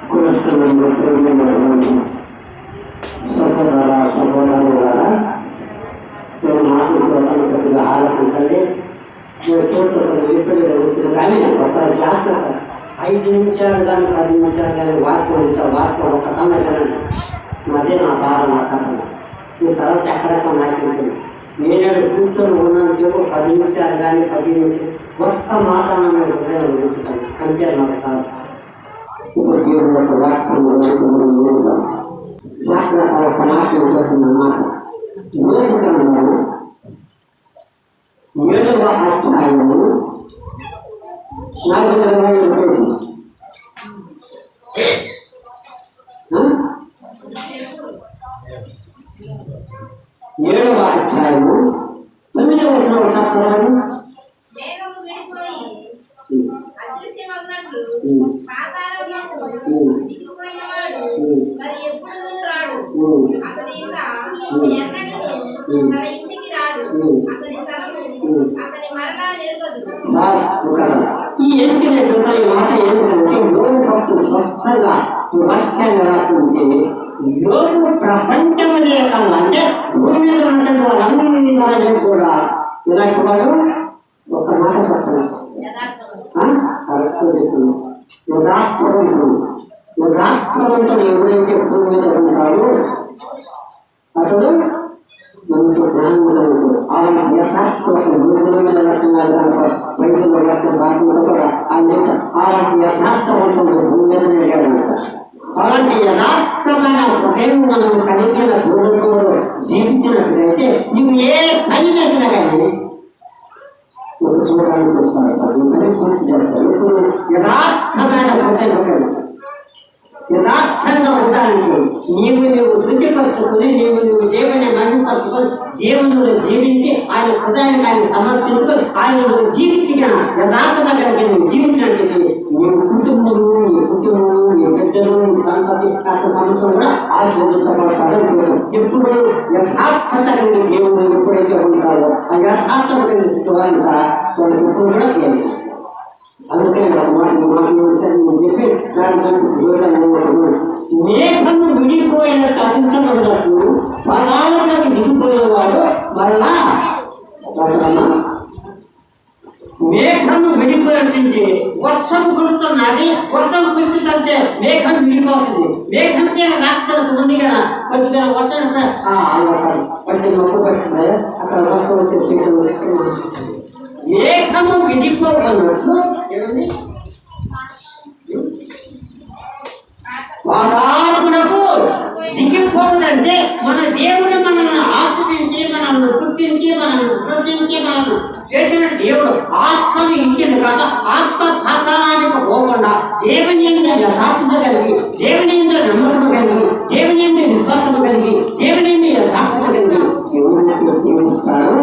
సహోదర సహోదరులారా, నేను మాట్లాడుకోవడానికి కొద్దిగా ఆలోచించండి. నేను చూడటం ఇప్పుడు జరుగుతుంది కానీ ఒక క్లాస్ 5 నిమిషాలు కానీ 10 నిమిషాలు కానీ వాక్యం ఒక కథ కదండి. అదే నా బాధ, నా కథ. ఈ తర్వాత ఎక్కడెక్కడ నాకు ఉంటుంది. నేను కూర్చొని ఉన్నందుకు 10 నిమిషాలు కానీ 10 నిమిషాలు ఒక్క మాట నేను హృదయం ఉంచుతాను. అంతే నాకు కాదు. ఇప్పుడు దేవుడు యొక్క వాక్యం ఒక మాట చేస్తున్నమాట. 7వ అధ్యాయము 4:25. 7వ అధ్యాయము 9వ వచనం. ఈ ఎన్నికల మాట ఏంటంటే యోగు భక్తులు స్వస్థంగా వాక్యాన్ని రాస్తుంటే యోగు ప్రపంచంలో అంటే భూమి మీద ఉన్నటువంటి వాళ్ళందరూ కూడా ఇలాంటి వాడు ఒక మాట చెప్తున్నారు. యథార్థవంతుడు ఎవరైతే భూమి మీద ఉంటాడో అతడు మనకు జ్ఞానం కలుగుతుంది. ఆయన యథార్థవంతుడు భూమి మీద రక్షణాలు కనుక బయటలో రాకుండా కూడా ఆయన యథార్థవంతుడు భూమి మీద నిలబడతాడు. అలాంటి యథార్థమైన హృదయం మనం కలిగిన గురుతో జీవించినట్లయితే నువ్వు ఏ పని చేసినా కానీ చూడడానికి వస్తాడు. పూర్తి చేస్తాడు. ఇప్పుడు యథార్థమైన హృదయం యథార్థంగా ఉండడానికి నీవు శుద్ధిపరుచుకుని నీవు దేవుని మహిమపరుచుకొని దేవుని జీవించి ఆయన హృదయానికి ఆయన సమర్పించుకొని ఆయన జీవించిన యథార్థత కలిగి నువ్వు జీవించినట్టు నీ కుటుంబము నీ బిడ్డలు నీ సంతతి సంవత్సరం కూడా ఆశీర్వదించబడతాడు. ఎప్పుడు యథార్థత కలిగి దేవుడు ఎప్పుడైతే ఉంటాడో ఆ యథార్థత కలిగి వాళ్ళు ఎప్పుడు కూడా దేవుడు. అందుకే చెప్పి మేఘము విడిపోయినట్టు అహింసబడినట్టు పదాలకు దిగిపోయేవాడు మరలా మేఘము విడిపోయినట్టు వర్షం కుడుతున్నది. వర్షం కురిపిస్తే మేఘం విడిపోతుంది. మేఘంకే రాష్ట్రాలకు ఉంది కదా కొద్దిగా వర్షం కొంచెం మొక్క పడుతుంది. అక్కడ వర్షం వచ్చే మేఘము విడిపోతున్నట్లు ఏమండి వారాలకు దిగిపోతుందంటే మన దేవుడు మనల్ని ఆకర్షించి మనల్ని పుట్టించి మనల్ని సృష్టించి మనల్ని చేసిన దేవుడు ఆత్మని ఇంటిని కాక ఆత్మ పాతాళానికి పోకుండా దేవుని ఎందు యథార్థత కలిగి దేవుని ఎందు నమ్మకం కలిగి దేవుని ఎందు విశ్వాసం కలిగి దేవుని ఎందు యథార్థత కలిగి జీవిస్తారు.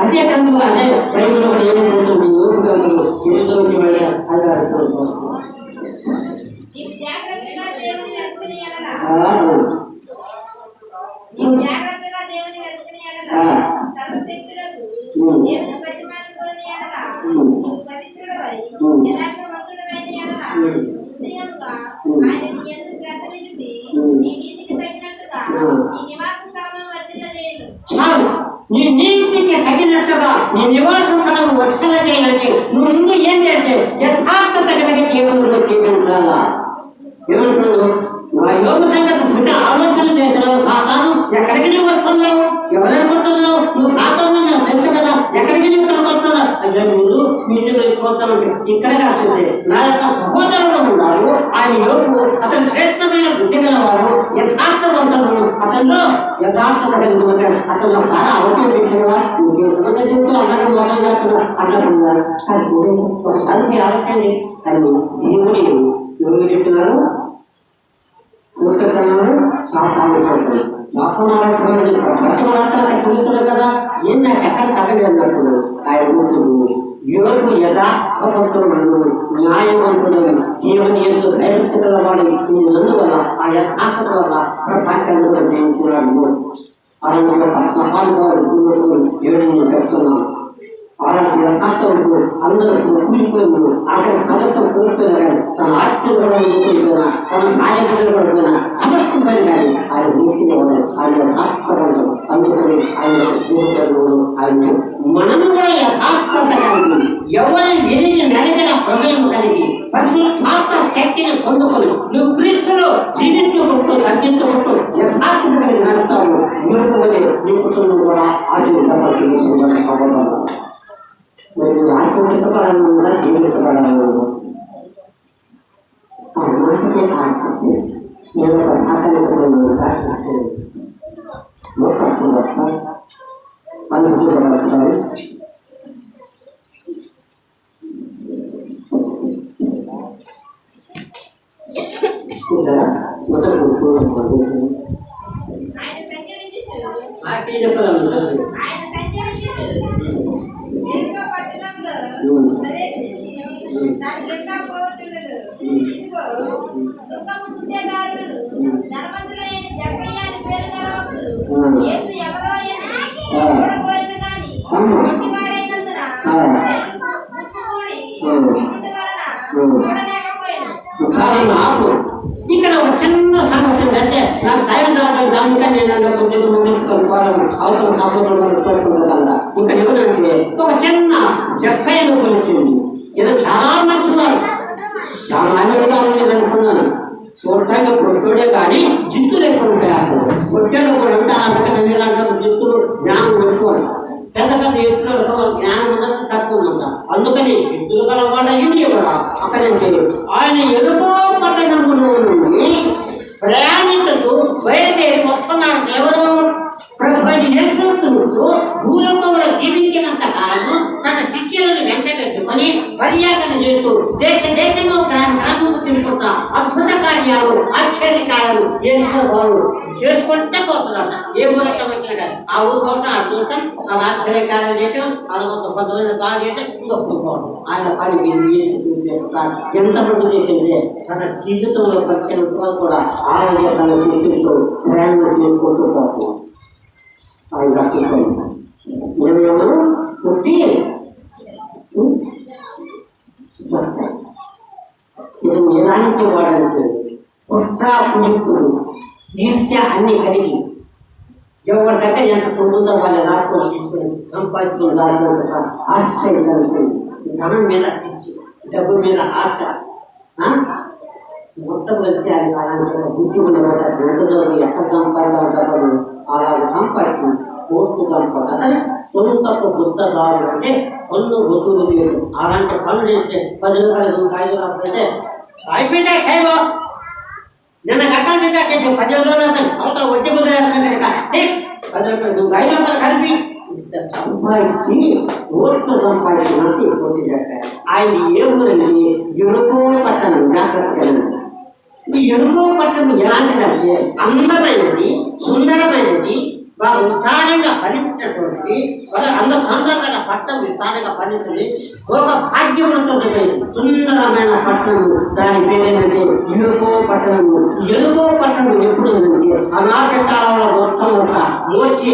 అదే కనుక అదే బైబిల్లో ఏమవుతుంది నీ నీతికి తగినట్టుగా నీ నివాస స్థలము వర్షన చేయాలంటే నువ్వు ముందు ఏం చేస్తే యథార్థత కలిగి దేవుడు జీవించాలా. ఏమంటున్నావు? నా యోగ సంగతి స్మృతి ఆలోచన చేసినావు. సాతాను ఎక్కడికి నువ్వు వస్తున్నావు? ఎవరనుకుంటున్నావు? నువ్వు సాతాను తెలుసు కదా ఎక్కడికి నువ్వు ఇక్కడికి వస్తున్నావు? అయ్యా నువ్వు మీరు వెళ్ళిపోతాను ఇక్కడే రాస్తుంది. నా యొక్క సహోదరుడు ఉన్నాడు. ఆయన యోగు అతను శ్రేష్టమైన బుద్ధి గలవాడు, యథార్థవంతుడు. అతను యథార్థత కలిగి అతను చాలా అవకాశం ఇంకే సమయంలో అందరూ మొదలు చేస్తున్నా అంటున్నారు. ఒకసారి మీరు ఆలోచండి. అది దేవుడి ఎవరు చెప్తున్నారు? చూస్తున్నారు కదా ఏం నాకు ఎక్కడ తగ్గదు అన్నప్పుడు ఆయన యోగు యథార్థవంతుడు న్యాయవంతుడు దేవుని ఎంతో భయభక్తుల వాడు అందువల్ల ఆ యథార్థత వల్ల ప్రకాశాన్ని జయించున్నాడు. అలాంటి మహానుభావుడు ఏడు చెప్తున్నాను. అలాంటి యథార్థములు అందరూ కూలిపోయి అక్కడ సమస్తం కోల్పోయినా కానీ తన ఆస్తిని కూడా కోల్పోయినా తన కార్యక్రమాలు పడిపోయినా సమస్తం పని కానీ ఆయన నీతిని ఆయన యథార్థవంతం. అందుకని ఆయన జీవితంలో ఆయన మనము కూడా యథార్థత కలిగి ఎవరి విధిని నడిచిన హృదయం కలిగి పరిశుద్ధాత్మ శక్తిని పొందుకొని నువ్వు క్రీస్తులో జీవించుకుంటూ తగ్గించుకుంటూ యథార్థత కలిగి నడుస్తావు. నీ కుటుంబం కూడా ఆశీర్వాదాలు మీరు ఆత్మీయపడాలను కూడా జీవించబడాలను నేను ఒక వాళ్ళు చూడబడతారు. ఇక్కడ ఒక చిన్న సమస్య అంటే నాకు టైం రాదు అందుకని నేను అవతల సంవత్సరం ఇక్కడ ఎవరంటే ఒక చిన్న జక్కయ్యను కొలిచింది. ఇది చాలా మంచివారు, చాలా అన్నిటిగా ఉండేది అనుకున్నాను. చూడటానికి పొట్టుడే కానీ జిత్తులు ఎక్కువ ఉంటాయి. అసలు పొట్టేలో కూడా అంటారు. అందుకని మీరంటారు జిత్తులు జ్ఞానం పెట్టుకోండి. పెద్ద పెద్ద ఎత్తులకు జ్ఞానం ఉన్నది తక్కువ ఉందంట. అందుకని జిత్తులు గల వాళ్ళ ఇంటి కూడా అక్కడ ఆయన ఎడుకో పట్టణములో నుండి ప్రయాణించుతూ బయలుదేరి వస్తున్నారంటే ఎవరు? ప్రభుని నేర్చుకుంటూ భూలోకంలో జీవించినంత కాలము తన శిష్యులను వెంట పెట్టుకొని పర్యాటన చేస్తూ దేశంలో గ్రామము తిరుగుతా అద్భుత కార్యాలు ఆశ్చర్య కార్యాలు వారు చేసుకుంటే పోతున్నారట. ఏ ఊరికం వచ్చినా ఆ ఊరు పోవటం ఆ చూడటం అక్కడ ఆశ్చర్య కార్యాలు చేయటం అక్కడ కొంత కొంతమంది బాగా చేయటం ఇంకొకటి ఆయన పని ఎంతమంది చేసిందే తన జీవితంలో ప్రతి కూడా ఆరోగ్య తన శిష్యులతో ప్రయాణం చేసుకుంటూ పోతున్నాం. మేమేమో పుట్టి ఇది ఎలాంటి వాడంటే పుట్రా పుణ్యుడు ఈర్ష్య అన్ని కలిగి ఎవరి దగ్గర ఎంత పొందుతో వాళ్ళని రాసుకొని తీసుకొని సంపాదించుకుని దానిలో ఆశ్చర్యం ధనం మీద పిచ్చి, డబ్బు మీద ఆశ మొత్తం వచ్చి అది అలాంటి బుద్ధి ఉన్నమాట. రోజుల్లో ఎక్కడ సంపాదించాలి అలా సంపాదించి పోస్తూ సంపాదన సొంతకు బుద్ధ రాదు అంటే పన్ను వసూలు లేదు. అలాంటి పనులు చేస్తే 10 రూపాయలు 5 రూపాయలు అయిపోయిందా టైం నిన్న కట్టాలి 10 రోజులు అవతల వడ్డీ బుద్ధ 10 రూపాయలు 5 రూపాయలు కలిపి సంపాదించి ఓట్లు సంపాదించినట్టు పోటీ చేస్తారు. ఆయన ఏ ఊరండి? ఎరుకో పట్టణం. జాగ్రత్తగా ఈ ఎరుకో పట్టణం ఎలాంటిదంటే అందమైనది, సుందరమైనది, బాగా విస్తారంగా ఫలించినటువంటి అందరూ పట్టణం విస్తారంగా ఫలించింది. ఒక భాగ్యములతో సుందరమైన పట్టణము. దాని పేరేంటంటే ఎరుకో పట్టణము. ఎరుకో పట్టణం ఎప్పుడు ఉందంటే అనాథ కాలంలో మొత్తం ఒక మోచి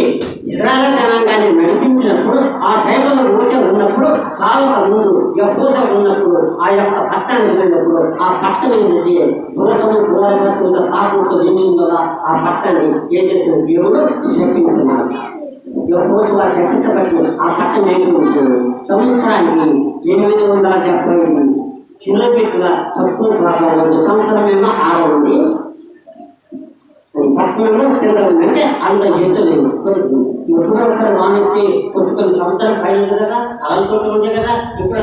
ఇజ్రాయెల్ జనాంగాన్ని నడిపించినప్పుడు ఆ టైంలో మోచ ఉన్నప్పుడు చాలా ముందు పూజ ఉన్నప్పుడు ఆ యొక్క పట్టణం వెళ్ళినప్పుడు ఆ పట్టణం ఏంటంటే దూరము దూరపడుతున్న పాపంతో నిండిందో ఆ పట్టణాన్ని ఏం చేసిన దేవుడు చెప్పింటున్నాడు. రోజు వారు చెప్పించబట్టి ఆ పట్టణం ఏంటి ఉంటుంది సంవత్సరానికి 870 కిలోమీటర్ల తక్కువ భాగంలో సంవత్సరమేమో ఆడవుంది. పట్టణంలో తిరగడం అంటే అంత ఎత్తులేదు. ఎప్పుడో ఒకసారి వానికి కొన్ని సంవత్సరాలు పైన కదా ఆలోచన ఉండే కదా. ఇప్పుడు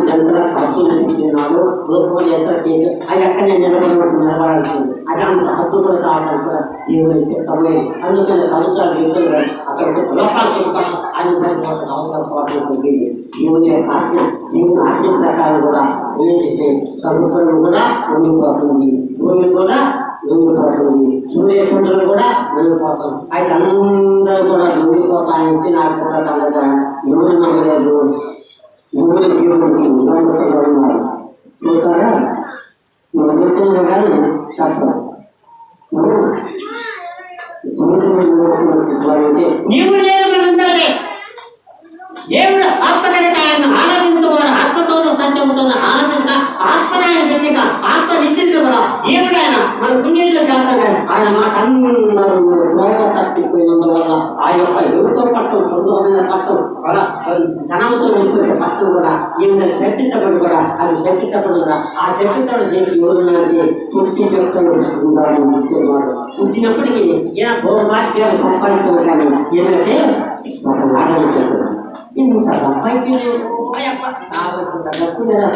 జంతువుల హక్కులు తిన్నాడు లోపల ఎంత చేయాలి అది అక్కడ నిలబడాల్సింది. అది అంత హక్కు కూడా రావడానికి కూడా దేవుడు సమయం. అందుకని సంవత్సరాలు ఎత్తులు అక్కడ లోపాలు అది సరిపోతుంది. అవసరం పోతుంది. దేవుని యొక్క ఆజ్ఞ దేవుని ఆజ్ఞ ప్రకారం కూడా ఏంటంటే సముద్రం కూడా ఉండిపోతుంది, భూమి కూడా ఉండిపోతుంది, సూర్యచంద్రులు కూడా ఉండిపోతాం. అయితే అందరూ కూడా ఉండిపోతాయని నాకు కూడా తగ్గగా ఎవరు నమ్మలేదు. ఎవరి జీవుడికి ఉన్నారు చూస్తారా? మన కానీ శాస్త్రం నీవు లేదు మనందరికీ ధనంతో నింపుకునే పట్టు కూడా ఈమె చర్చించబడి కూడా అది చర్చించబడి కూడా ఆ చర్చించడం దేనికి ఎవరున్నది పుట్టి చెప్తాడు ఉండాలని పుట్టినప్పటికీ ఈయన గౌరవాక్యాలు సంపాదించడం కానీ ఏంటంటే ఒక మాటలు ఇంత అబ్బాయికి కావాల్సిన డబ్బు కదా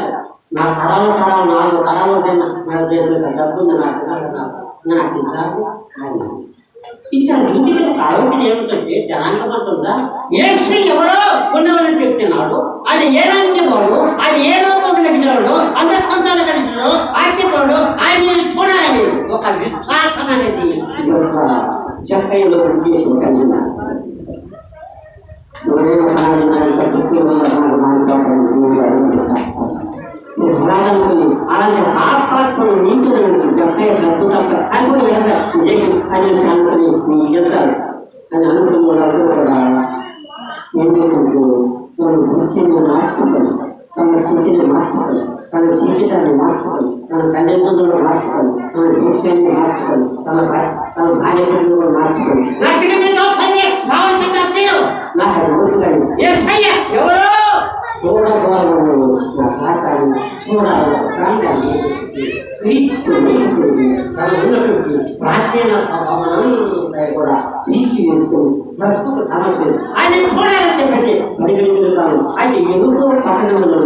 నా తరాల 4 తరాలకైనా డబ్బు ఉంది నాకు ఇంకా ఇంటికి ఆలోచన ఏమిటంటే జనాంగమంటుందా ఏసు ఎవరో ఉండవని చెప్తున్నాడు. అది ఏ రాజ్య వాడు, అది ఏ రూపం కలిగినవాడు, అంత సొంతాలు కలిగినాడు, ఆర్థికుడు ఆయన చూడాలి. ఒక విశ్వాసం అనేది చెప్పలో కలిగిన అలాంటి ఆత్మను నీతులు చెప్పే డబ్బు తప్ప అనుకుని అనుకుని మీకు చెప్తారు అని అనుకున్న కూడా ఎందుకంటే తన వృత్తిని మార్చుకోవాలి, తన స్థితిని మార్చుకోవాలి, తన జీవితాన్ని మార్చుకోవాలి, తన తల్లిదండ్రులను మార్చుకోవాలి, తన దేశాన్ని మార్చుకోవాలి, తన భార్య పిల్లలను మార్చుకోవాలి. నాకు అది గుర్తుగాలి ఎవరో చూడగలను నా ఖాతాన్ని చూడాలి ప్రాంతాన్ని తన ఉన్నటువంటి ప్రాచీన కూడా తీర్చి వేసుకొని బ్రతుకు సమస్యలు ఆయన చూడాలని చెప్పండి పరిగణించుతాను. అయితే ఎందుకో పట్టణంలో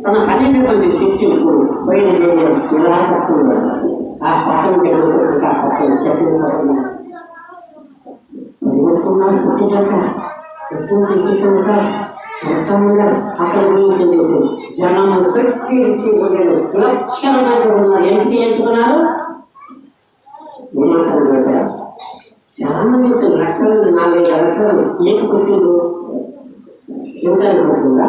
తన 12 మంది శిష్యులకు బయలుదేరి నిరాకరిస్తున్నారు. ఆ పట్టణం ఆ పట్టణం చెప్పిన పరిగెడుతున్నాను పుట్టినాక ఎప్పుడు తీసుకుంటా అక్కడ జనం పెట్టి లక్షల మంది ఉన్నారు. ఎందుకు ఎంచుకున్నారు? చాలా మంది లక్షలు 4-5 లక్షలు ఏమి కొట్టిండు చూడడానికి పడుతుందా?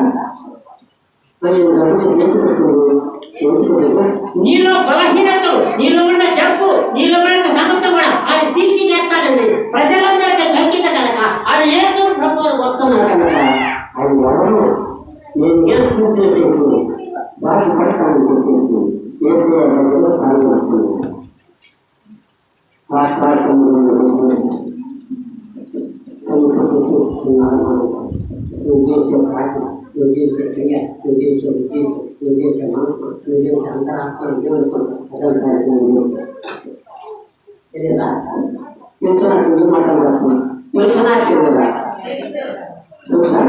నీలో బలహీనతలు, నీలో ఉన్న జబ్బు, నీలో ఉన్న సమస్య కూడా అది తీసి చేస్తాడండి. ప్రజలందరికీ తగ్గిత కనుక అది ఏదో ప్రభుత్వం వస్తున్నారు కనుక అది ఎవరు నేను ఏసుకుంటున్నట్టు బాగా పడతాను చెప్పేసి ఏసులో పాల్గొంటున్నాను. చేసే పాట, నువ్వు చేసే క్రియ, నువ్వు చేసే ఉద్దేశం, నువ్వు చేసే మనసు, నువ్వు చేసే అంతరాత్మ అదంతా తెలియదా? తెలుసు నాకు ఏం మాట్లాడుతున్నాను తెలుసు నాకు తెలియదా? తెలుసా?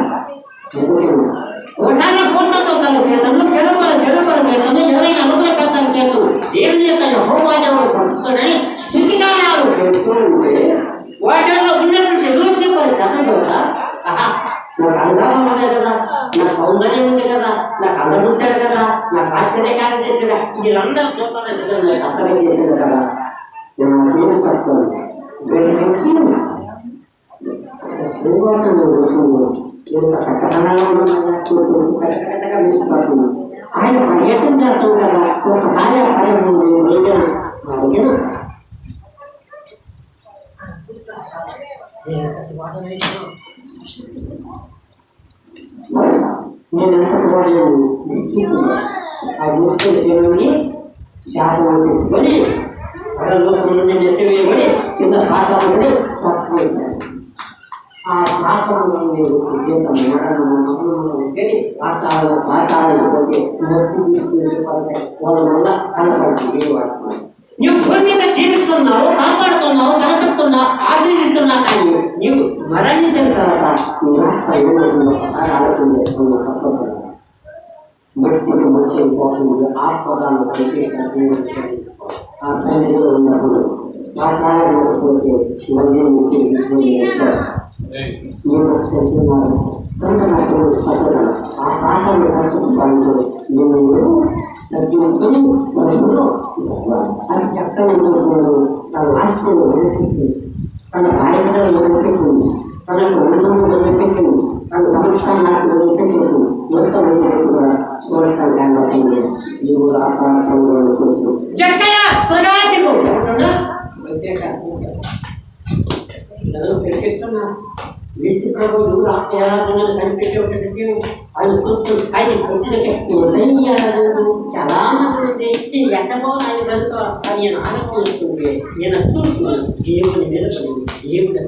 ఫోటోతో చేతను చెడు చేతను 20 అడుగుల పెద్దలు చేతు దేవుని యొక్క హోమాజములు పడుతున్నాయి. స్థితికాలాలు పెడుతూ ఉంటే వాటిల్లో ఉన్నటువంటి రూచిపరి కథ కూడా నాకు అనుభవం ఉంది కదా, నా సౌందర్యం ఉంది కదా, నాకు అందరుంటాడు కదా, నాకు ఆశ్చర్యకారం చేసిన వీళ్ళందరూ చూడాలని అర్థం చేసింది కదా. నేను పడుతుంది కట్టకట్టగా మించిపోతుంది. ఆయన పర్యటన చేస్తాం కదా, ఒకసారి ఆ పర్యటన నేను ఎంత ఆ దూసుకొని శాతం తెచ్చుకొని నుండి నెట్టి వేయబడి కింద పాత్రలు సత్పోయింది. ఆ పాత్రలో వాళ్ళ వల్ల కనపడుతుంది. నువ్వు భూమి మీద జీవిస్తున్నావు, కాపాడుతున్నావు, బలపడుతున్నావు, ఆశ్రయిస్తున్నా కానీ నీవు మరణించిన తర్వాత ఆలోచన చేసుకున్నావు. తప్పకుండా మట్టికి వచ్చే పోతుంది. ఆత్మదాన్ని ఆ సన్నిధిలో ఉన్నప్పుడు మాట్లాడకపోతే మళ్ళీ ఆ పాఠాన్ని కలుసుకుంటాను. నేను తగ్గించుకొని మనసులో అది చక్కగా ఉండకూడదు. తన ఆత్మను వదిలిపెట్టింది, తన భార్యను వదిలిపెట్టింది, తనకు ఉన్నము వదిలిపెట్టింది, తన సంస్కారాన్ని వదిలిపెట్టింది. మొత్తం కూడా చూడటం కానీ నీవు ఆకారంలో విశ్వ ప్రభువులు ఆత్మయారాధనలు కనిపెట్టేటట్టు ఆయన చూస్తుంది. ఆయన చాలా మంది ఉంది. నేను ఎక్కడోని ఆయన తెలుసు అని నేను ఆలోచిస్తుంటే నేను చూస్తున్నాను. దేవుని నిలబడి దేవుడు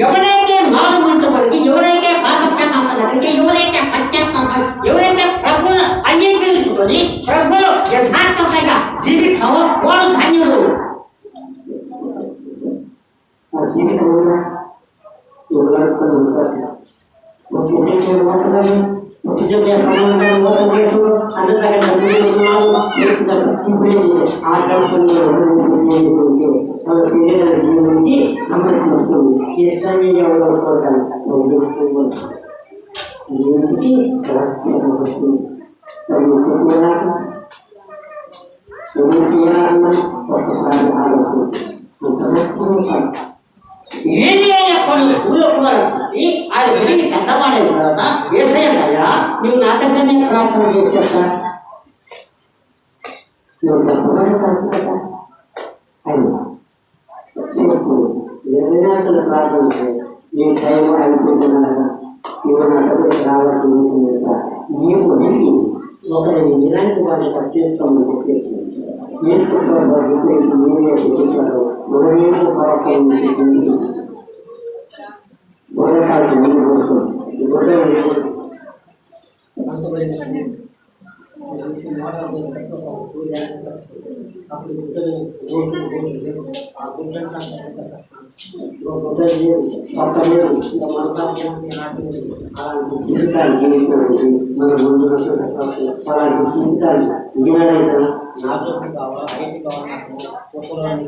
ఎవరైతే మారుమంటబడికి, ఎవరైతే పాపక్షమాపణకి, ఎవరైతే పశ్చాత్తాపం, ఎవరైతే ప్రభువును అంగీకరించుకొని ప్రభువులు యథార్థంగా జీవితామో వాడు ధన్యుడు. ఆ జీవితంలో ఆయన పెరిగి పెద్దవాడైన తర్వాత ఏసయ్యా నువ్వు నా దగ్గరనే ప్రార్థన చేసేస్తా, నువ్వు ఏదైనా ప్రార్థన నీ టైం అయిపోతున్నాగా నువ్వు నా దగ్గర రావాల్సి నీకు వెళ్ళి ఒకరిని ఇలాంటి వాడిని పట్టిస్తామని చెప్పేసి నేర్చుకుంటారు. గొర్రెకాలకి నీళ్ళు పోస్తుంది, గొర్రె జీవితాలు జీవించడానికి మన ముందు అలాంటి జీవితాలు ఇంకేమైనా నాతో కావాలా, ఐటీ కావాలా, 90 సంవత్సరాలు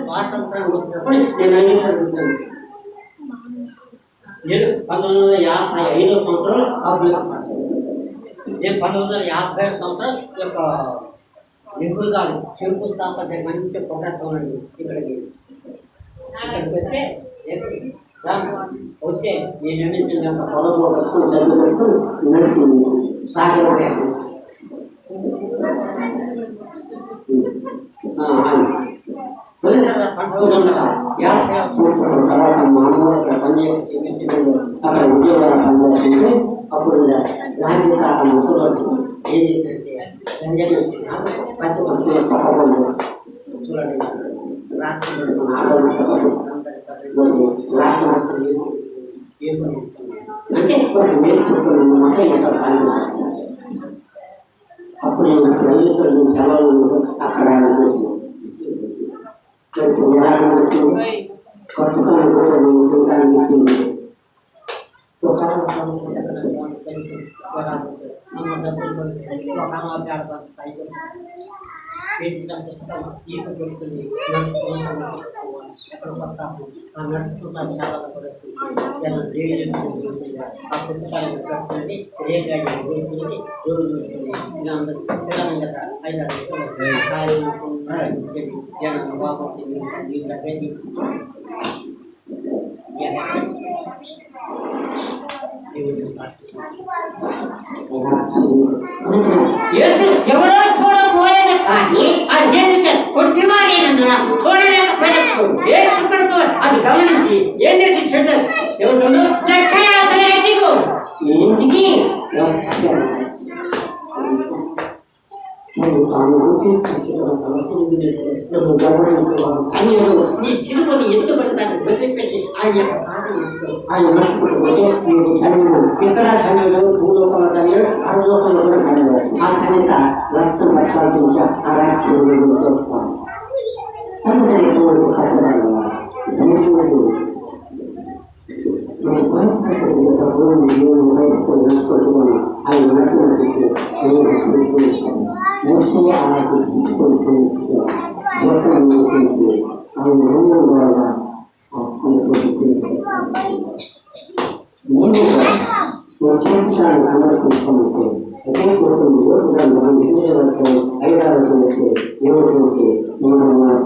స్వాతంత్రం వచ్చినప్పుడు నేను 1955 సంవత్సరం నేను 1957 సంవత్సరం యొక్క నెహ్రూ గారు శంకుస్థాపన మంచి పొగడుతున్నాడు. ఇక్కడికి వస్తే వచ్చే నేను నిర్మించిన పొలంలో సాగర్ అక్కడ ఉద్యోగాలు సందర్శించి అప్పుడు లాంటి ముసలు ఏం చేసినట్టే చూడండి అప్పుడు సెలవులు అక్కడ కొట్టుకొని కూడా చూడడానికి ఈత దొరుకుతుంది, ఎక్కడ పడతాము నడుచుకుంటాను. చాలా ఆ పుస్తకాలను పెట్టుకుని రేగాడి దొరుకుతుంది, జోడు దొరుకుతుంది. ఇలా అందరూ పిల్లలు కదా 5-6 జనం బాగుంది ఎవరో చూడబోయేది కానీ అది చేస్తే కొట్టిమాడేనందున చూడలేకపోయినప్పుడు ఏ చిత్రంతో అది గమనించి ఏం చేసి చెడ్డ ఎవరు చక్కయాత్ర ఇంటికి నీ చిరుకొని ఎత్తుపడతాను వదిలిపెట్టి ఆయన యొక్క ఆయన ఇక్కడ ధన్యులు భూలోకంలో ధన్యులు అరలోకంలో కూడా ధన్యులు. ఆ కనుక రక్తం పట్టాల్సి ఆ రాక్షసులు చూస్తాం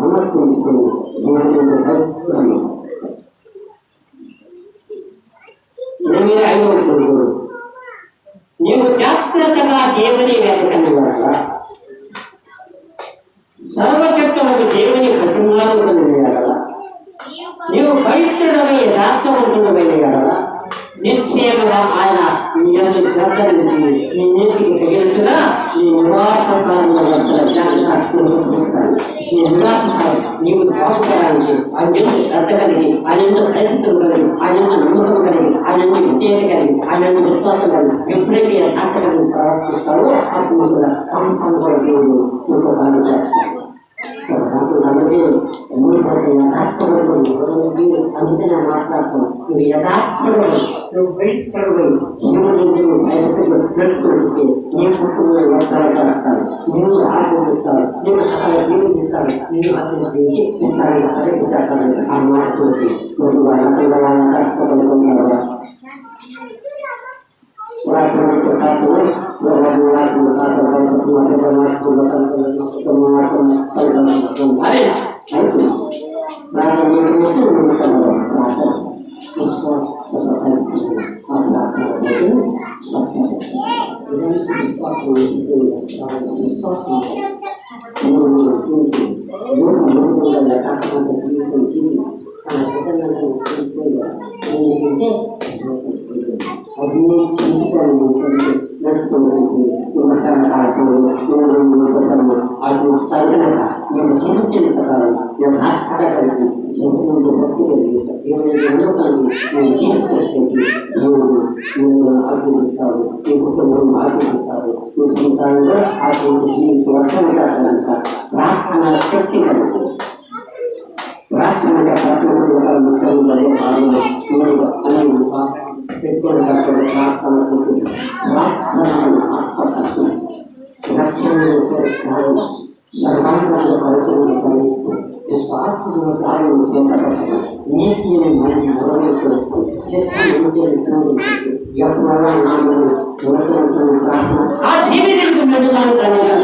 సమర్పించుకొని దేవుని వేదకని వల్ల సర్వచక్రముకు దేవుని ప్రతిమానుకుని ఎడల నీవు పవిత్రుడమై యథార్థవంతుడమైన ఎడల నిశ్చయముగా ఆయన నీ యొక్క శ్రద్ధని నీ నీతికి తగిలించిన నీ నివాస స్థానంలో నీ నివాస స్థానం నీవు బాగుపడడానికి ఆయన శ్రద్ధ కలిగి ఆయన ప్రయత్నం కలిగి ఆయన నమ్మకం కలిగి ఆయన విజేత కలిగి ఆయన విశ్వాసం కలిగి ఎప్పుడైతే యథార్థ కలిగి ప్రవర్తిస్తావో అప్పుడు కూడా సంపూర్ణ దేవుడు ఇంకో కాలం చేస్తాడు. అందుకనే మాట్లాడతాం నువ్వు యథార్థుడు నువ్వు పవిత్రుడు నడుచుకుంటే నీ కుటుంబంలో వ్యర్థాలు చేస్తాడు నీవు ఆరోపిస్తాడు నీవు సకల జీవిస్తాడు నీవు అతనికి ఆ మాట్లాడుతూ నువ్వు కష్టపడుతున్నావు. ప్రార్థన శక్తి కలుగుతుంది. ప్రార్థనగా సర్వాంగంలో కలుగుతున్న కలిగిస్తూ స్వార్థంలో కార్యం నీతిని మనం మొదలుపెడుతూ చెత్తను ఎవరైనా నాలుగు ప్రార్థన ఆ జీవితానికి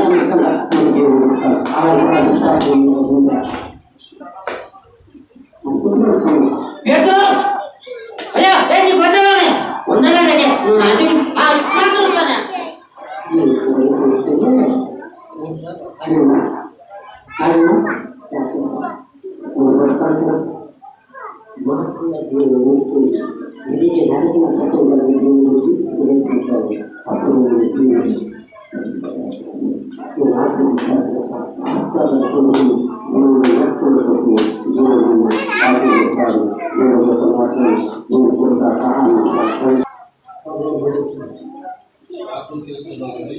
చేసుకున్నామండి.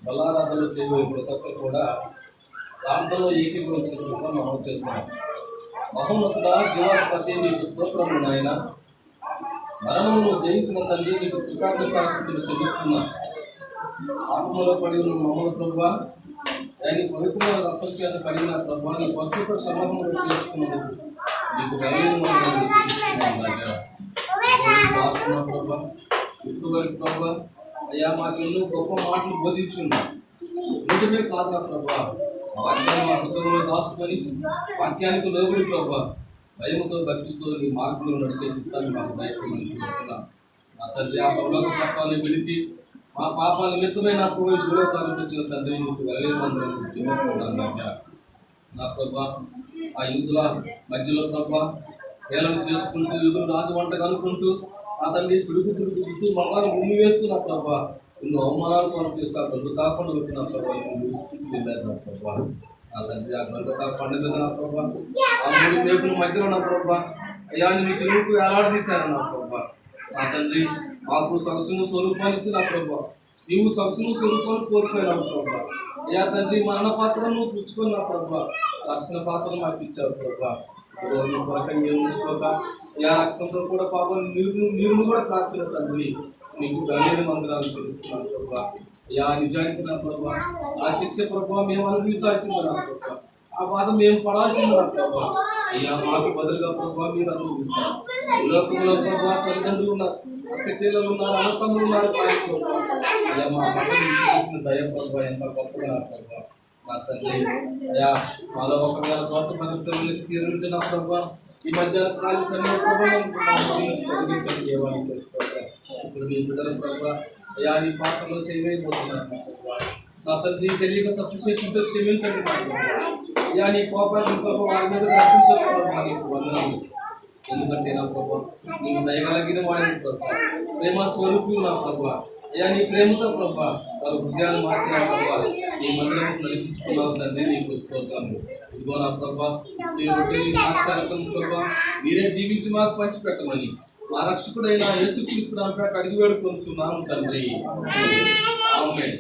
బలారాధన చేయబోయే ప్రతి ఒక్కరు కూడా ప్రార్థనలో ఏకీభవించుకుంటున్నాం. మనం చేస్తున్నాం. మహోన్నతుడా జీవాధిపతి నీకు స్తోత్రములు నాయన. మరణమును జయించిన తల్లి నీకు కృతజ్ఞతాస్తుతులు చెల్లిస్తున్నా. ఆత్మలో పడి ఉన్న మమ్మల్ని ప్రభువా దాని పవిత్రమైన రక్తం చేత కలిగిన ప్రభువా నీ పరిశుభ్ర సమూహంలో చేసుకున్నందుకు నీకు ప్రభా ఇప్పుడు వరకు ప్రభా అయ్యా మాకు ఎన్నో గొప్ప మాటలు బోధించున్నా. నిజమే కాదు నా ప్రభా వాక్యాన్ని మా హృదయంలో దాచుకొని వాక్యానికి లోబడి ప్రభా భయముతో భక్తితో నీ మార్గంలో నడిచే చిత్తాన్ని మాకు దయచేయమని చెప్తున్నా. నా తండ్రి ఆ పరలోక పాపాన్ని విడిచి మా పాపాల నిమిత్తమైన దూరతాలు తెచ్చిన తండ్రి నీకు వెళ్ళేమందరం నా ప్రభా ఆ యుద్ధుల మధ్యలో ప్రభా ఏలను చేసుకుంటూ యుద్ధులు రాజు వంట కనుక్కుంటూ ఆ తండ్రి తిరుగుతూ మమ్మల్ని భూమి వేస్తున్నా ప్రభా ఎన్నో అవమానాలు మనం చేస్తారు గొంతు కాకుండా పెట్టిన ప్రభా వెళ్ళారు నా ప్రభా నా తండ్రి ఆ గొంతు పండుగ నా ప్రభా ఆ మూడు మేకుల మధ్యలో నా ప్రభా అయ్యా నీ చెరువుకు వేలాడదీశాను నా ప్రభా నా తండ్రి మాకు సరస్సును స్వరూపాన్ని ఇచ్చిన ప్రభా నీవు సరస్సును స్వరూపాన్ని కోల్పోయినావు ప్రభా అయ్యా తండ్రి మరణ పాత్రను నువ్వు పుచ్చుకున్నా ప్రభా రక్షణ పాత్రను మాకు ఇచ్చావు ప్రభా నీ కొరక నీరు ఉంచుకోక అయ్యా రక్తంతో కూడా పాపం నీరును కూడా కాచిన తండ్రి నీకు గణేరు మందిరాలు తెలుస్తున్నాను ప్రభా అయ్యా నిజానికి నా ప్రభా ఆ శిక్ష ప్రభావ మేము అనుభవించాల్సింది నా ప్రభా ఆ బాధ మేము పడాల్సింది నా ప్రభా అయ్యా మాకు బదులుగా ప్రభావ మీరు అనుభవించారు లోకంలో ప్రభావ తల్లిదండ్రులు ఉన్నారు అక్క చెల్లెలు ఉన్నారు అన్నతమ్ములు ఉన్నారు అయ్యా మా పక్కన దయ ప్రభావ ఎంత గొప్పగా నా ప్రభావ నా తండ్రి అయ్యా మాలో ఒకవేళ దోష పరిస్థితులు తీరించిన ప్రభావ ఈ మధ్యాహ్న కాలి సమయం ప్రభావం ఇప్పుడు మీ బిడ్డల ప్రభావ అయ్యా నీ పాత్రలో చేయమైపోతున్నారు నా తండ్రి తెలియక తప్పు చేస్తుంటే క్షమించండి అయ్యా నీ కోపాన్ని ప్రభు వారి మీద రక్షించకపోవడం నీకు వందనాలు. ఎందుకంటే నా ప్రభు నీకు దయగలిగిన వాడిని ప్రభు ప్రేమ స్వరూపులు నా ప్రభు అయ్యా నీ ప్రేమతో ప్రభు వారి హృదయాలు మార్చిన ప్రభు నీ మందిరం నడిపించుకున్నావు తండ్రి నీకు స్తోత్రాలు. ఇదిగో నా ప్రభు మీరు రొట్టెని సాక్షాత్తం ప్రభు మీరే దీవించి మాకు పంచిపెట్టమని మా రక్షకుడైన యేసుక్రీస్తు నామమున అడిగి వేడుకొనుచున్నాము తండ్రి. ఆమేన్.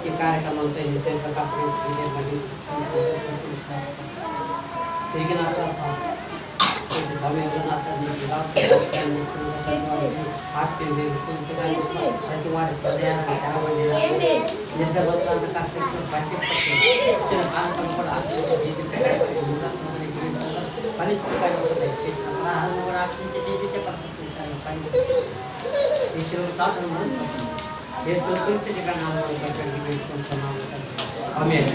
ఈ కార్యక్రమంతో ప్రతి వారి హృదయాలను తెరవండి. నిర్గబోతున్న కష్టం వచ్చిన కాలంలో కూడా పరిస్థితిగా జీవించే పరిస్థితి ఈ శిలువ సాధన ఏ చూస్తుంటే ఇక్కడ నాలుగు వేసుకుంటున్నాము. ఆమేన్.